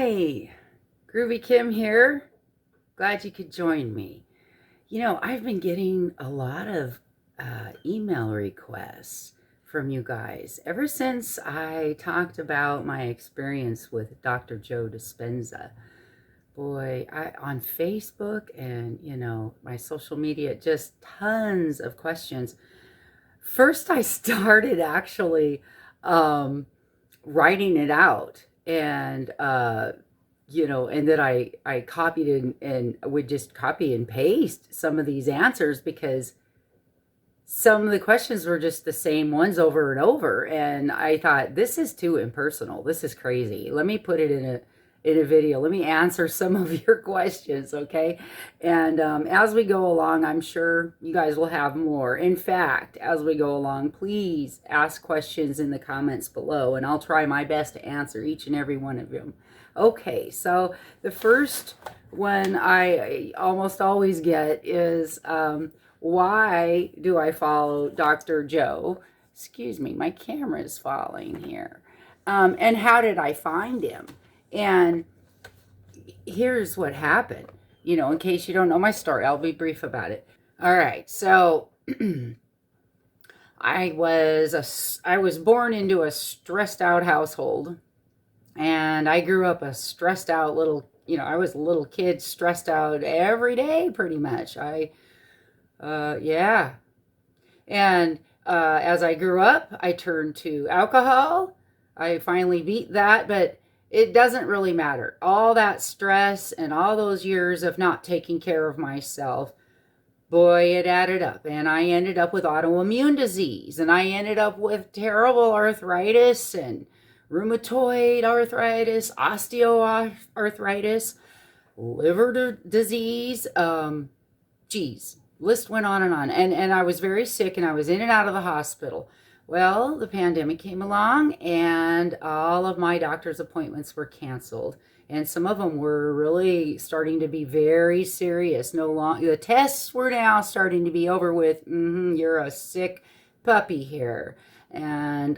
Hi, Groovy Kim here. Glad you could join me. I've been getting a lot of email requests from you guys ever since I talked about my experience with Dr. Joe Dispenza. Boy, on Facebook and, my social media, just tons of questions. First, I started actually um, writing it out and then I copied and would just copy and paste some of these answers because some of the questions were just the same ones over and over. And I thought, this is too impersonal. This is crazy. Let me put it in a video. Let me answer some of your questions, okay? And as we go along, I'm sure you guys will have more. In fact, as we go along, please ask questions in the comments below, and I'll try my best to answer each and every one of them. Okay, so the first one I almost always get is, why do I follow Dr. Joe? Excuse me, my camera is falling here. And how did I find him? And here's what happened. In case you don't know my story, I'll be brief about it. All right, so I was born into a stressed out household, and I grew up a stressed out I was a little kid, stressed out every day pretty much. Yeah. And as I grew up, I turned to alcohol. I finally beat that, but it doesn't really matter. All that stress and all those years of not taking care of myself, boy, it added up. And I ended up with autoimmune disease, and I ended up with terrible arthritis and rheumatoid arthritis, osteoarthritis, liver disease. Geez, list went on and on. And I was very sick, and I was in and out of the hospital. Well, the pandemic came along, and all of my doctor's appointments were canceled. And some of them were really starting to be very serious. No longer, the tests were now starting to be over with. You're a sick puppy here. And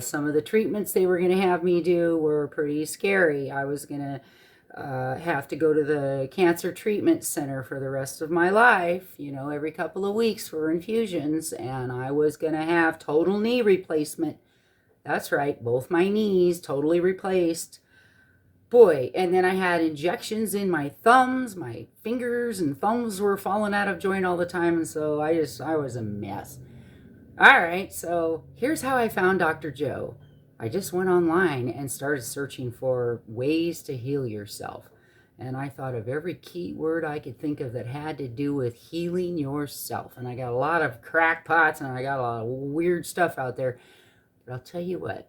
some of the treatments they were going to have me do were pretty scary. I was going to have to go to the cancer treatment center for the rest of my life, every couple of weeks for infusions. And I was going to have total knee replacement. That's right, both my knees totally replaced. Boy, and then I had injections in my thumbs. My fingers and thumbs were falling out of joint all the time. And so I was a mess. All right, so here's how I found Dr. Joe. I just went online and started searching for ways to heal yourself. And I thought of every key word I could think of that had to do with healing yourself. And I got a lot of crackpots, and I got a lot of weird stuff out there. But I'll tell you what,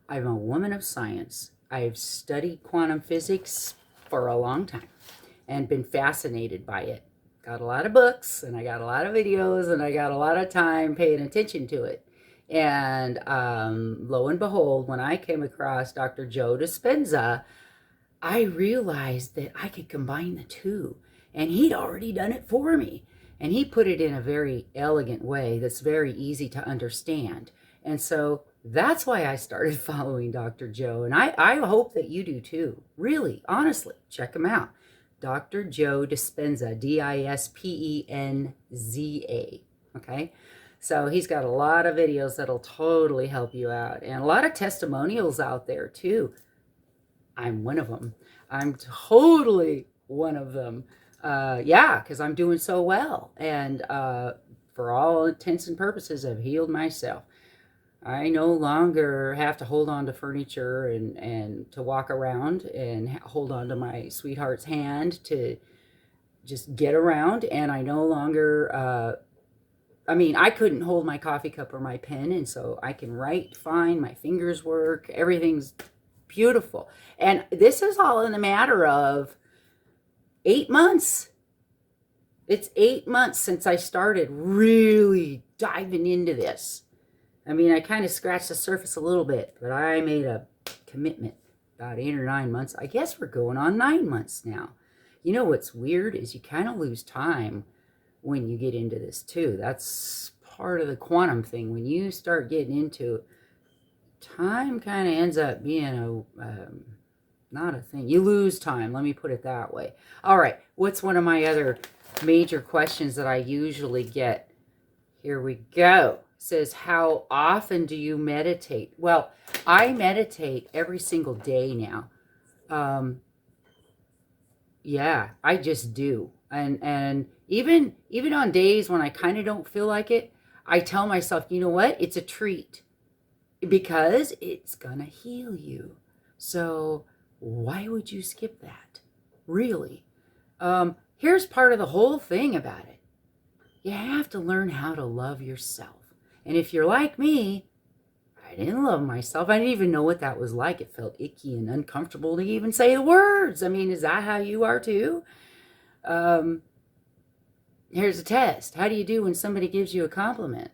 I'm a woman of science. I've studied quantum physics for a long time and been fascinated by it. Got a lot of books, and I got a lot of videos, and I got a lot of time paying attention to it. And lo and behold, when I came across Dr. Joe Dispenza, I realized that I could combine the two. And he'd already done it for me. And he put it in a very elegant way that's very easy to understand. And so that's why I started following Dr. Joe. And I hope that you do too. Really, honestly, check him out. Dr. Joe Dispenza, Dispenza. Okay? So he's got a lot of videos that'll totally help you out, and a lot of testimonials out there too. I'm one of them. I'm totally one of them. Yeah, because I'm doing so well. And for all intents and purposes, I've healed myself. I no longer have to hold on to furniture and to walk around and hold on to my sweetheart's hand to just get around. And I no longer... I couldn't hold my coffee cup or my pen, and so I can write fine. My fingers work. Everything's beautiful. And this is all in a matter of 8 months. It's 8 months since I started really diving into this. I kind of scratched the surface a little bit, but I made a commitment about 8 or 9 months. I guess we're going on 9 months now. What's weird is you kind of lose time when you get into this too. That's part of the quantum thing. When you start getting into time, kind of ends up being Not a thing. You lose time. Let me put it that way. All right. What's one of my other major questions that I usually get? Here we go. It says, how often do you meditate? Well, I meditate every single day now. Yeah, I just do. And even on days when I kind of don't feel like it, I tell myself, you know what? It's a treat because it's gonna heal you. So why would you skip that? Really? Here's part of the whole thing about it. You have to learn how to love yourself. And if you're like me, I didn't love myself. I didn't even know what that was like. It felt icky and uncomfortable to even say the words. I mean, is that how you are too? Here's a test. How do you do when somebody gives you a compliment?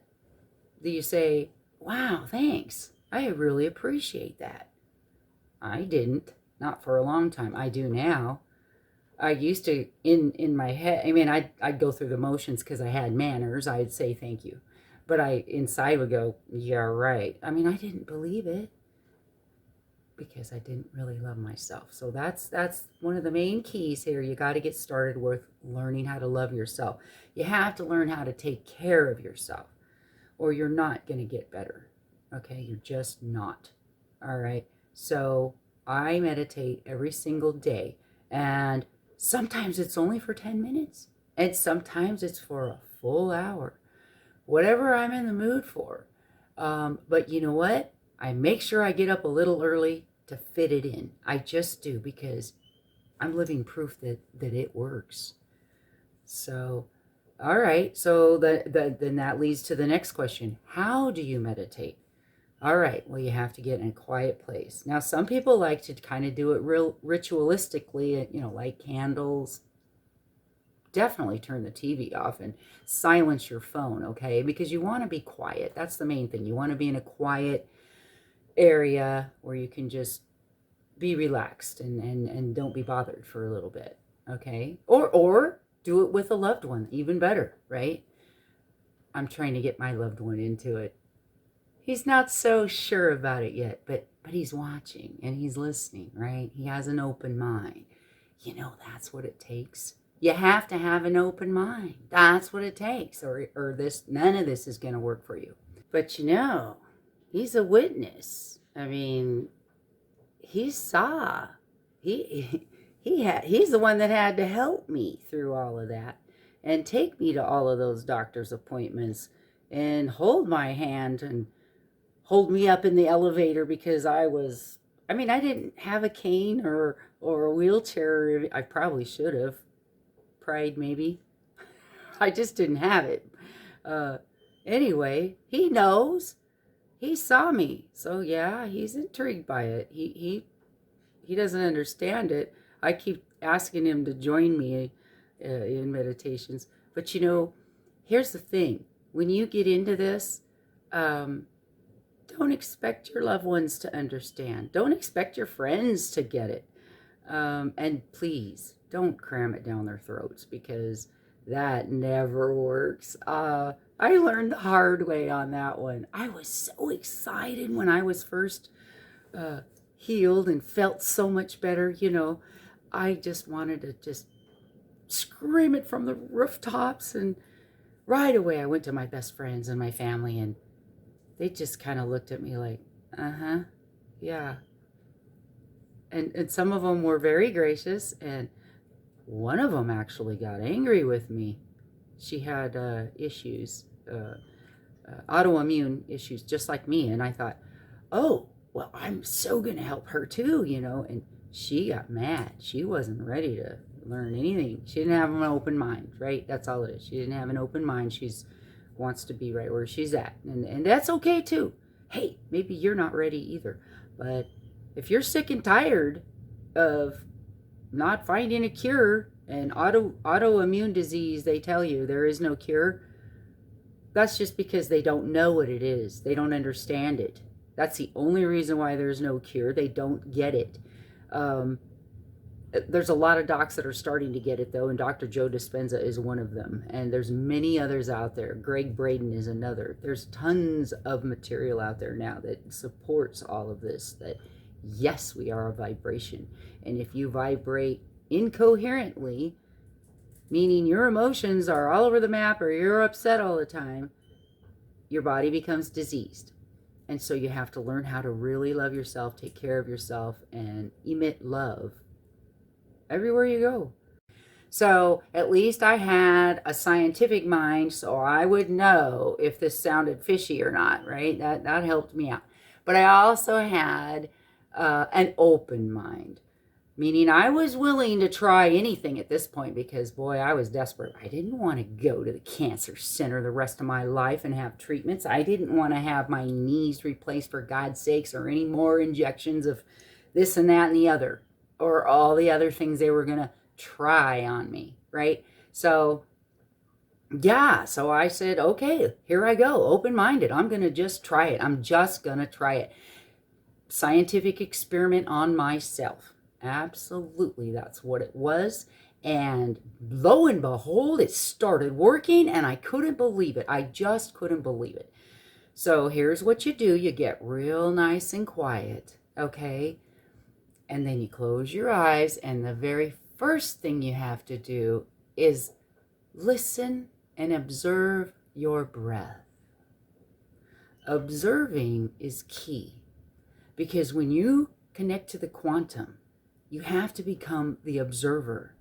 Do you say, wow, thanks. I really appreciate that. I didn't. Not for a long time. I do now. I used to, in my head, I mean, I'd go through the motions because I had manners. I'd say thank you. But I inside would go, yeah, right. I mean, I didn't believe it because I didn't really love myself. So that's one of the main keys here. You got to get started with learning how to love yourself. You have to learn how to take care of yourself, or you're not going to get better. Okay, you're just not. All right. So I meditate every single day, and sometimes it's only for 10 minutes, and sometimes it's for a full hour, whatever I'm in the mood for. But you know what? I make sure I get up a little early to fit it in. I just do, because I'm living proof that it works. So, all right. So then that leads to the next question. How do you meditate? All right. Well, you have to get in a quiet place. Now, some people like to kind of do it real ritualistically, light candles. Definitely turn the TV off and silence your phone, okay? Because you want to be quiet. That's the main thing. You want to be in a quiet area where you can just be relaxed and don't be bothered for a little bit, okay? Or do it with a loved one, even better, right? I'm trying to get my loved one into it. He's not so sure about it yet, but he's watching and he's listening, right? He has an open mind. That's what it takes. You have to have an open mind. That's what it takes, or none of this is going to work for you. But he's a witness. I mean, he saw. He's the one that had to help me through all of that and take me to all of those doctor's appointments and hold my hand and hold me up in the elevator because I didn't have a cane or a wheelchair. I probably should have. Pride, maybe. I just didn't have it. Anyway, he knows. He saw me. So yeah, he's intrigued by it. He doesn't understand it. I keep asking him to join me in meditations. But here's the thing. When you get into this, don't expect your loved ones to understand. Don't expect your friends to get it. And please, don't cram it down their throats, because that never works. I learned the hard way on that one. I was so excited when I was first healed and felt so much better. I just wanted to just scream it from the rooftops. And right away I went to my best friends and my family, and they just kind of looked at me like, yeah. And some of them were very gracious, and one of them actually got angry with me. She had issues, autoimmune issues, just like me. And I thought, oh, well, I'm so going to help her too, And she got mad. She wasn't ready to learn anything. She didn't have an open mind, right? That's all it is. She didn't have an open mind. Wants to be right where she's at. And that's okay too. Hey, maybe you're not ready either. But if you're sick and tired of not finding a cure, and autoimmune disease, they tell you there is no cure, that's just because they don't know what it is. They don't understand it. That's the only reason why there's no cure. They don't get it. There's a lot of docs that are starting to get it, though, and Dr. Joe Dispenza is one of them. And there's many others out there. Greg Braden is another. There's tons of material out there now that supports all of this, that Yes, we are a vibration. And if you vibrate incoherently, meaning your emotions are all over the map or you're upset all the time, your body becomes diseased. And so you have to learn how to really love yourself, take care of yourself, and emit love everywhere you go. So at least I had a scientific mind, so I would know if this sounded fishy or not, right? That helped me out. But I also had an open mind, meaning I was willing to try anything at this point because, boy, I was desperate. I didn't want to go to the cancer center the rest of my life and have treatments. I didn't want to have my knees replaced, for God's sakes, or any more injections of this and that and the other, or all the other things they were going to try on me, right? So yeah, so I said, okay, here I go, open-minded. I'm going to just try it. I'm just going to try it. Scientific experiment on myself. Absolutely, that's what it was. And lo and behold, it started working, and I couldn't believe it. I just couldn't believe it. So here's what you do. You get real nice and quiet, okay? And then you close your eyes, and the very first thing you have to do is listen and observe your breath. Observing is key, because when you connect to the quantum, you have to become the observer,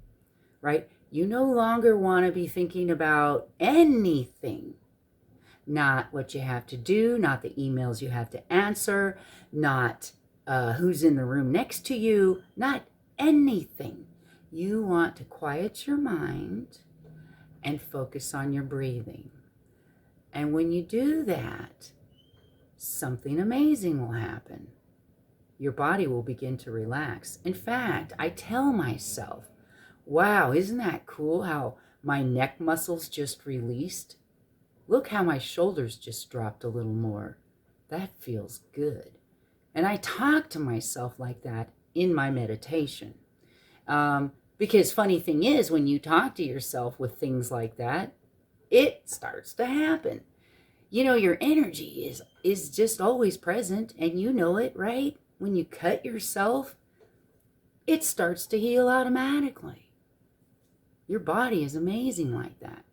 right? You no longer want to be thinking about anything. Not what you have to do, not the emails you have to answer, not who's in the room next to you, not anything. You want to quiet your mind and focus on your breathing. And when you do that, something amazing will happen. Your body will begin to relax. In fact, I tell myself, wow, isn't that cool how my neck muscles just released? Look how my shoulders just dropped a little more. That feels good. And I talk to myself like that in my meditation. Because funny thing is, when you talk to yourself with things like that, it starts to happen. You know, your energy is just always present, and you know it, right? When you cut yourself, it starts to heal automatically. Your body is amazing like that,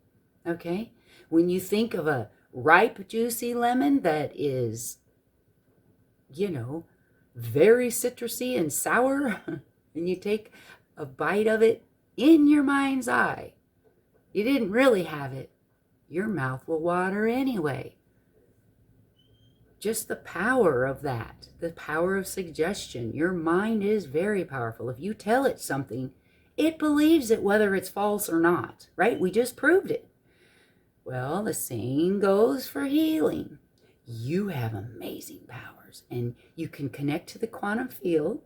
okay? When you think of a ripe, juicy lemon that is, you know, very citrusy and sour, and you take a bite of it in your mind's eye, you didn't really have it, your mouth will water anyway. Just the power of that, the power of suggestion. Your mind is very powerful. If you tell it something, it believes it whether it's false or not, right? We just proved it. Well, the same goes for healing. You have amazing powers, and you can connect to the quantum field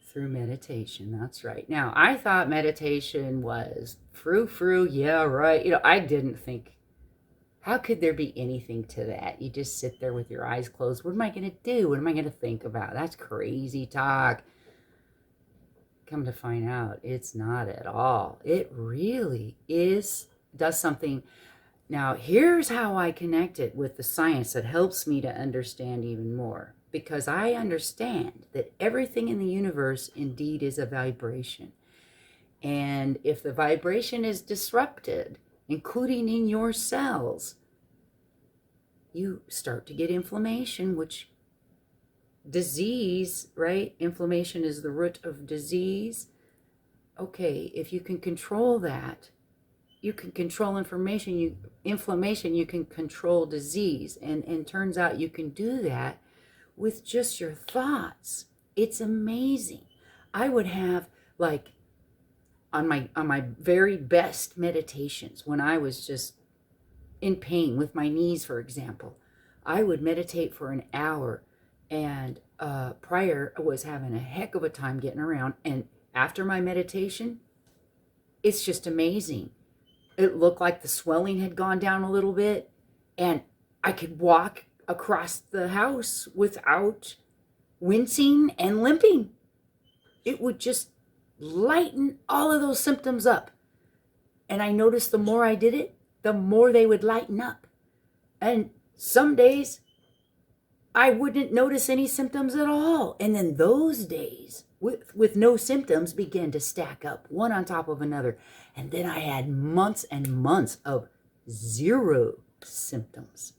through meditation. That's right. Now, I thought meditation was frou-frou. Yeah, right. You know, I didn't think, how could there be anything to that? You just sit there with your eyes closed. What am I going to do? What am I going to think about? That's crazy talk. Come to find out, it's not at all. It really does something. Now, here's how I connect it with the science that helps me to understand even more. Because I understand that everything in the universe indeed is a vibration. And if the vibration is disrupted, including in your cells, you start to get inflammation, which disease, right? Inflammation is the root of disease. Okay, if you can control that, you can control inflammation, you can control disease. And turns out you can do that with just your thoughts. It's amazing. I would have, like, on my very best meditations, when I was just in pain with my knees, for example, I would meditate for an hour, and prior I was having a heck of a time getting around, and after my meditation, it's just amazing. It looked like the swelling had gone down a little bit, and I could walk across the house without wincing and limping. It would just lighten all of those symptoms up. And I noticed the more I did it, the more they would lighten up. And some days I wouldn't notice any symptoms at all. And then those days with no symptoms began to stack up one on top of another. And then I had months and months of zero symptoms.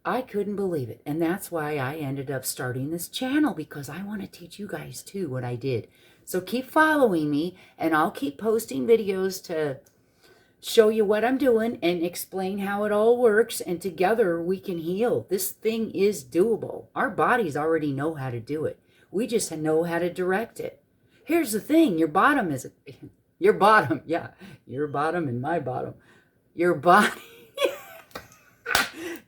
I couldn't believe it. And that's why I ended up starting this channel, because I want to teach you guys too what I did. So keep following me, and I'll keep posting videos to show you what I'm doing and explain how it all works, and together we can heal. This thing is doable. Our bodies already know how to do it. We just know how to direct it. Here's the thing, your bottom and my bottom. Your body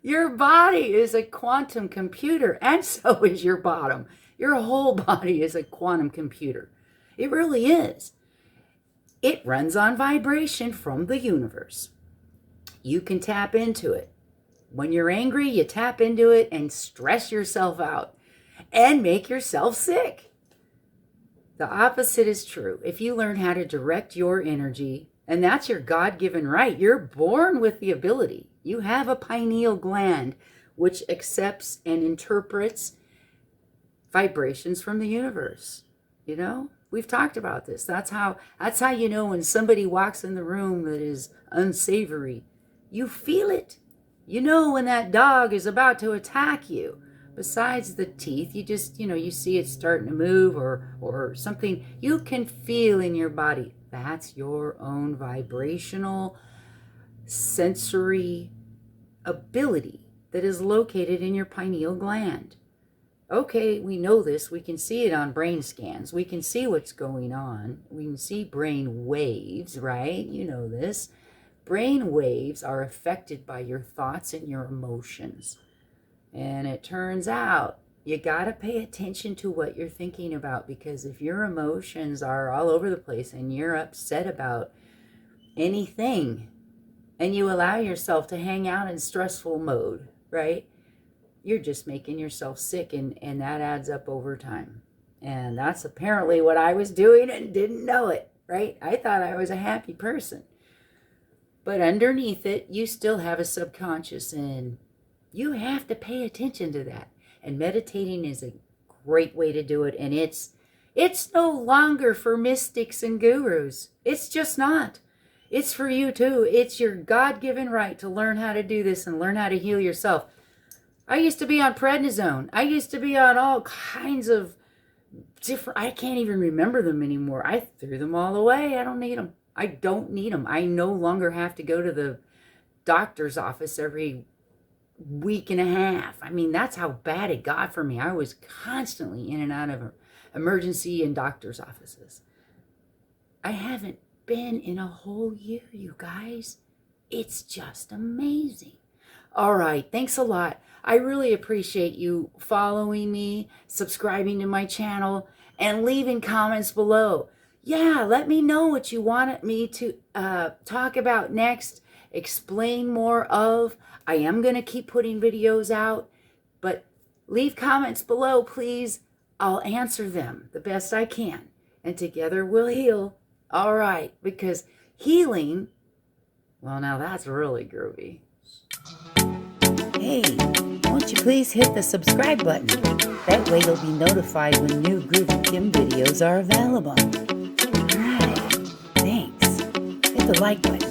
your body is a quantum computer, and so is your bottom. Your whole body is a quantum computer. It really is. It runs on vibration from the universe. You can tap into it. When you're angry, you tap into it and stress yourself out and make yourself sick. The opposite is true. If you learn how to direct your energy, and that's your God-given right, you're born with the ability. You have a pineal gland which accepts and interprets vibrations from the universe. You know, we've talked about this. That's how you know when somebody walks in the room that is unsavory. You feel it. You know when that dog is about to attack you. Besides the teeth, you just, you see it starting to move or something. You can feel in your body. That's your own vibrational, sensory ability that is located in your pineal gland. Okay, we know this. We can see it on brain scans. We can see what's going on. We can see brain waves, right? You know this. Brain waves are affected by your thoughts and your emotions. And it turns out you got to pay attention to what you're thinking about, because if your emotions are all over the place and you're upset about anything and you allow yourself to hang out in stressful mode, right? You're just making yourself sick, and that adds up over time. And that's apparently what I was doing and didn't know it, right? I thought I was a happy person. But underneath it, you still have a subconscious, and you have to pay attention to that. And meditating is a great way to do it. And it's no longer for mystics and gurus. It's just not. It's for you too. It's your God-given right to learn how to do this and learn how to heal yourself. I used to be on prednisone. I used to be on all kinds of different, I can't even remember them anymore. I threw them all away. I don't need them. I don't need them. I no longer have to go to the doctor's office every week and a half. I mean, that's how bad it got for me. I was constantly in and out of emergency and doctor's offices. I haven't been in a whole year, you guys. It's just amazing. All right, thanks a lot. I really appreciate you following me, subscribing to my channel, and leaving comments below. Yeah, let me know what you want me to talk about next, explain more of. I am going to keep putting videos out, but leave comments below, please. I'll answer them the best I can, and together we'll heal. All right, because healing, well, now that's really groovy. Hey, won't you please hit the subscribe button? That way you'll be notified when new Groovy Kim videos are available. All right, thanks. Hit the like button.